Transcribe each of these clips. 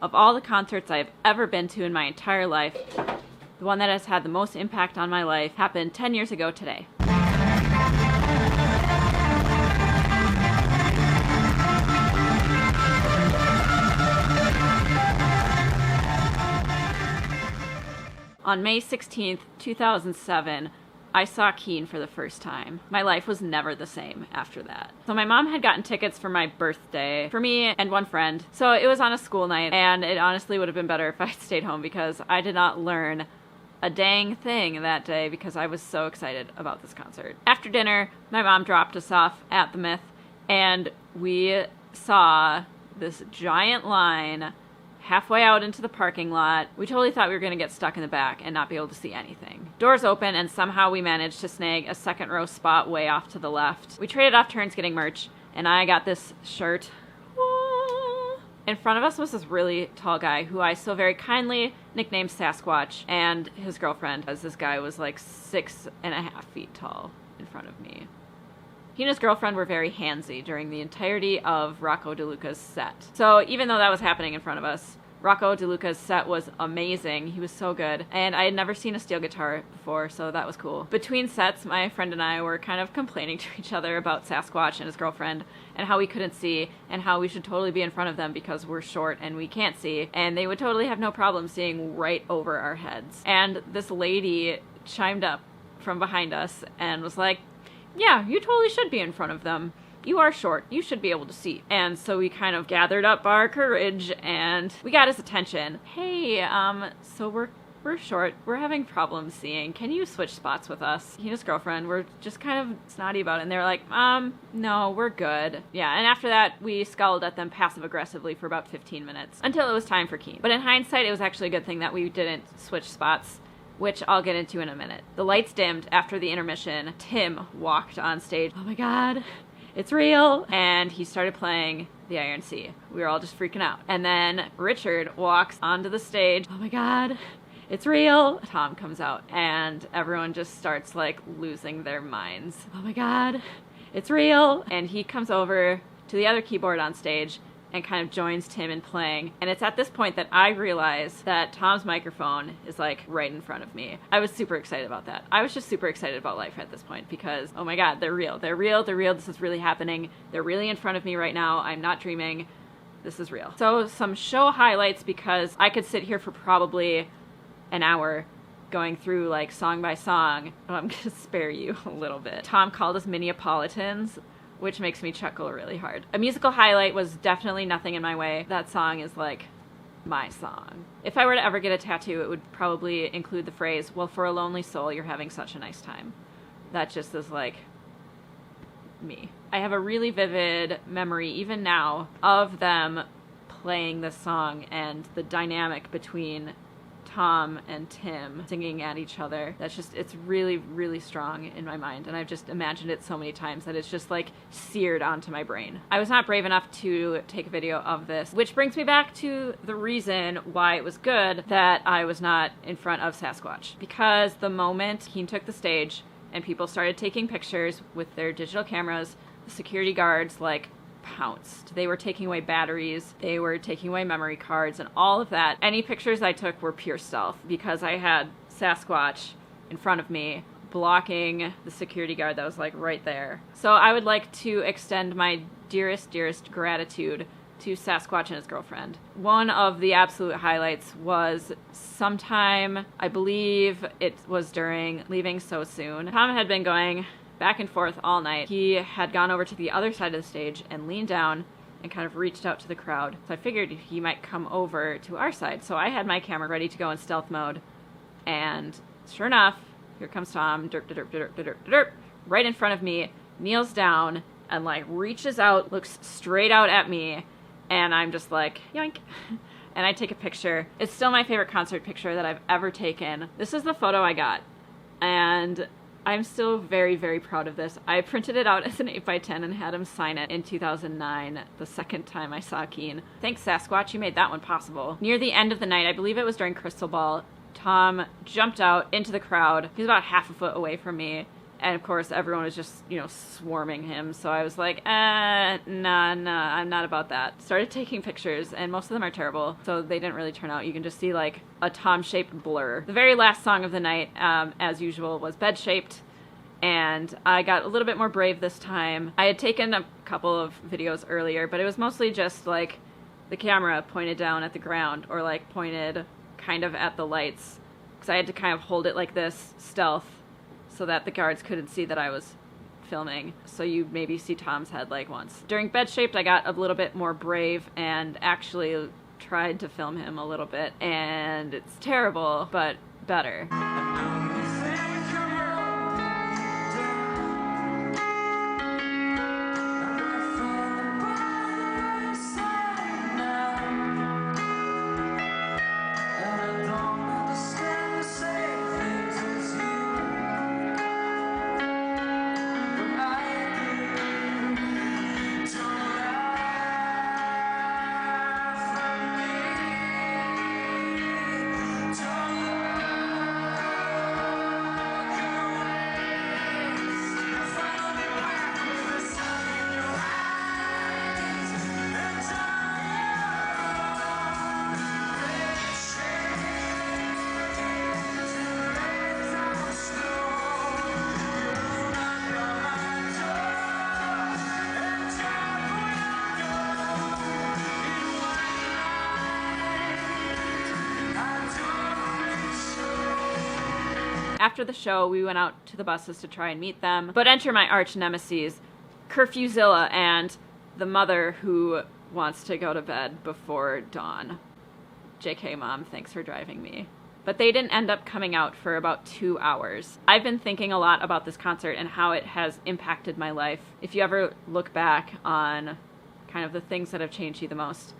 Of all the concerts I've ever been to in my entire life, the one that has had the most impact on my life happened 10 years ago today. On May 16th, 2007, I saw Keane for the first time. My life was never the same after that. So my mom had gotten tickets for my birthday for me and one friend. So it was on a school night, and it honestly would have been better if I had stayed home because I did not learn a dang thing that day because I was so excited about this concert. After dinner, my mom dropped us off at the Myth, and we saw this giant line halfway out into the parking lot. We totally thought we were going to get stuck in the back and not be able to see anything. Doors open, and somehow we managed to snag a second row spot way off to the left. We traded off turns getting merch, and I got this shirt. In front of us was this really tall guy who I so very kindly nicknamed Sasquatch, and his girlfriend, as this guy was like 6.5 feet tall in front of me. He and his girlfriend were very handsy during the entirety of Rocco DeLuca's set. So even though that was happening in front of us, Rocco DeLuca's set was amazing. He was so good. And I had never seen a steel guitar before, so that was cool. Between sets, my friend and I were kind of complaining to each other about Sasquatch and his girlfriend and how we couldn't see and how we should totally be in front of them because we're short and we can't see. And they would totally have no problem seeing right over our heads. And this lady chimed up from behind us and was like, "Yeah, you totally should be in front of them. You are short. You should be able to see." And so we kind of gathered up our courage and we got his attention. "Hey, so we're short. We're having problems seeing. Can you switch spots with us?" He and his girlfriend were just kind of snotty about it, and they were like, no, we're good. Yeah, and after that, we scowled at them passive-aggressively for about 15 minutes until it was time for Keane. But in hindsight, it was actually a good thing that we didn't switch spots, which I'll get into in a minute. The lights dimmed after the intermission. Tim walked on stage. "Oh my God, it's real." And he started playing the Iron Sea. We were all just freaking out. And then Richard walks onto the stage. "Oh my God, it's real." Tom comes out and everyone just starts like losing their minds. "Oh my God, it's real." And he comes over to the other keyboard on stage and kind of joins Tim in playing. And it's at this point that I realize that Tom's microphone is like right in front of me. I was super excited about that. I was just super excited about life at this point because, oh my God, they're real. They're real. They're real. This is really happening. They're really in front of me right now. I'm not dreaming. This is real. So some show highlights, because I could sit here for probably an hour going through like song by song. I'm gonna spare you a little bit. Tom called us Minneapolitans, which makes me chuckle really hard. A musical highlight was definitely Nothing in My Way. That song is like my song. If I were to ever get a tattoo, it would probably include the phrase, "Well, for a lonely soul, you're having such a nice time." That just is like me. I have a really vivid memory, even now, of them playing this song and the dynamic between Tom and Tim singing at each other. That's just, it's really, really strong in my mind, and I've just imagined it so many times that it's just like seared onto my brain. I was not brave enough to take a video of this, which brings me back to the reason why it was good that I was not in front of Sasquatch. Because the moment Keane took the stage and people started taking pictures with their digital cameras, the security guards like pounced. They were taking away batteries, they were taking away memory cards, and all of that. Any pictures I took were pure stealth because I had Sasquatch in front of me blocking the security guard that was like right there. So I would like to extend my dearest gratitude to Sasquatch and his girlfriend. One of the absolute highlights was sometime, I believe it was during Leaving So Soon. Tom had been going back and forth all night. He had gone over to the other side of the stage and leaned down and kind of reached out to the crowd. So I figured he might come over to our side. So I had my camera ready to go in stealth mode. And sure enough, here comes Tom, derp, derp, derp, derp, derp, derp, right in front of me, kneels down and like reaches out, looks straight out at me. And I'm just like, yoink. And I take a picture. It's still my favorite concert picture that I've ever taken. This is the photo I got. And I'm still very, very proud of this. I printed it out as an 8x10 and had him sign it in 2009, the second time I saw Keane. Thanks, Sasquatch, you made that one possible. Near the end of the night, I believe it was during Crystal Ball, Tom jumped out into the crowd. He was about half a foot away from me, And of course, everyone was just, swarming him. So I was like, nah, I'm not about that. Started taking pictures, and most of them are terrible, so they didn't really turn out. You can just see like a Tom-shaped blur. The very last song of the night, as usual, was Bed-Shaped. And I got a little bit more brave this time. I had taken a couple of videos earlier, but it was mostly just like the camera pointed down at the ground or like pointed kind of at the lights, because I had to kind of hold it like this, stealth, so that the guards couldn't see that I was filming. So you maybe see Tom's head like once. During Bed-Shaped, I got a little bit more brave and actually tried to film him a little bit, and it's terrible, but better. After the show, we went out to the buses to try and meet them, but enter my arch nemesis, Curfewzilla, and the mother who wants to go to bed before dawn. JK, Mom, thanks for driving me. But they didn't end up coming out for about 2 hours. I've been thinking a lot about this concert and how it has impacted my life. If you ever look back on kind of the things that have changed you the most,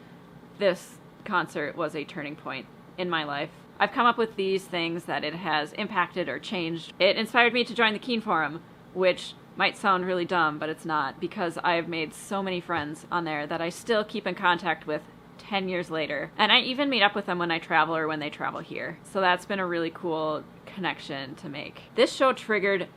this concert was a turning point in my life. I've come up with these things that it has impacted or changed. It inspired me to join the Keane forum, which might sound really dumb, but it's not, because I've made so many friends on there that I still keep in contact with 10 years later. And I even meet up with them when I travel or when they travel here. So that's been a really cool connection to make. This show triggered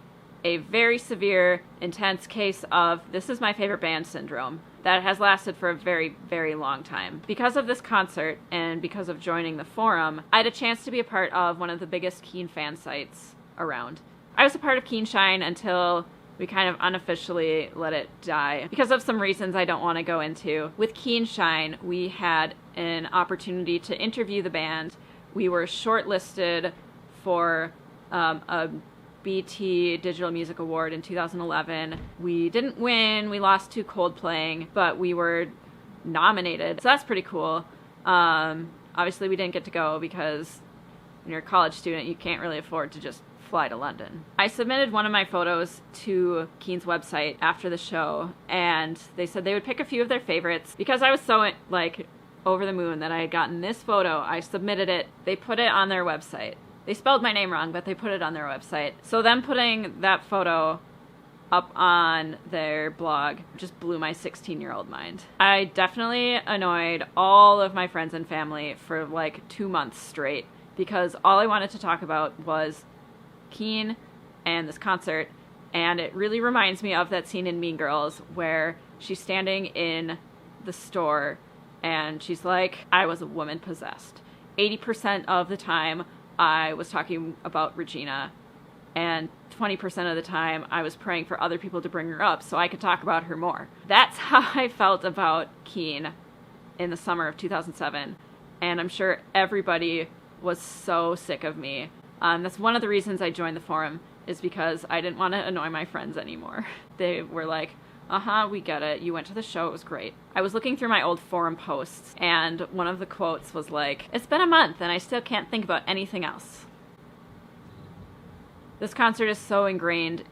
a very severe, intense case of "this is my favorite band" syndrome that has lasted for a very, very long time. Because of this concert and because of joining the forum, I had a chance to be a part of one of the biggest Keane fan sites around. I was a part of Keane Shine until we kind of unofficially let it die because of some reasons I don't want to go into. With Keane Shine, we had an opportunity to interview the band. We were shortlisted for a BT Digital Music Award in 2011. We didn't win, we lost to Coldplay, but we were nominated, so that's pretty cool. Obviously we didn't get to go because when you're a college student, you can't really afford to just fly to London. I submitted one of my photos to Keane's website after the show, and they said they would pick a few of their favorites. Because I was so, like, over the moon that I had gotten this photo, I submitted it. They put it on their website. They spelled my name wrong, but they put it on their website. So them putting that photo up on their blog just blew my 16-year-old mind. I definitely annoyed all of my friends and family for like 2 months straight, because all I wanted to talk about was Keane and this concert. And it really reminds me of that scene in Mean Girls where she's standing in the store and she's like, "I was a woman possessed." 80% of the time I was talking about Regina, and 20% of the time I was praying for other people to bring her up so I could talk about her more. That's how I felt about Keane in the summer of 2007, and I'm sure everybody was so sick of me. That's one of the reasons I joined the forum, is because I didn't want to annoy my friends anymore. They were like, we get it. You went to the show. It was great. I was looking through my old forum posts, and one of the quotes was like, "It's been a month and I still can't think about anything else." This concert is so ingrained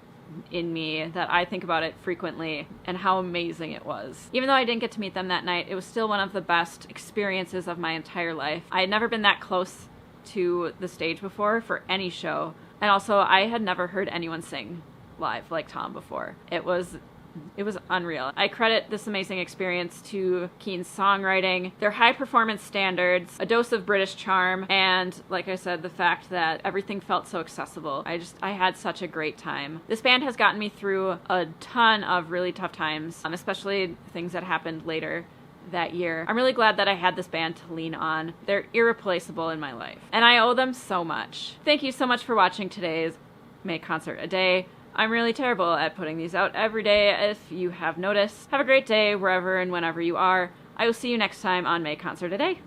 in me that I think about it frequently and how amazing it was. Even though I didn't get to meet them that night, it was still one of the best experiences of my entire life. I had never been that close to the stage before for any show. And also, I had never heard anyone sing live like Tom before. It was It was unreal. I credit this amazing experience to Keane's songwriting, their high performance standards, a dose of British charm, and like I said, the fact that everything felt so accessible. I had such a great time. This band has gotten me through a ton of really tough times, especially things that happened later that year. I'm really glad that I had this band to lean on. They're irreplaceable in my life, and I owe them so much. Thank you so much for watching today's May Concert a Day. I'm really terrible at putting these out every day, if you have noticed. Have a great day wherever and whenever you are. I will see you next time on May Concert a Day.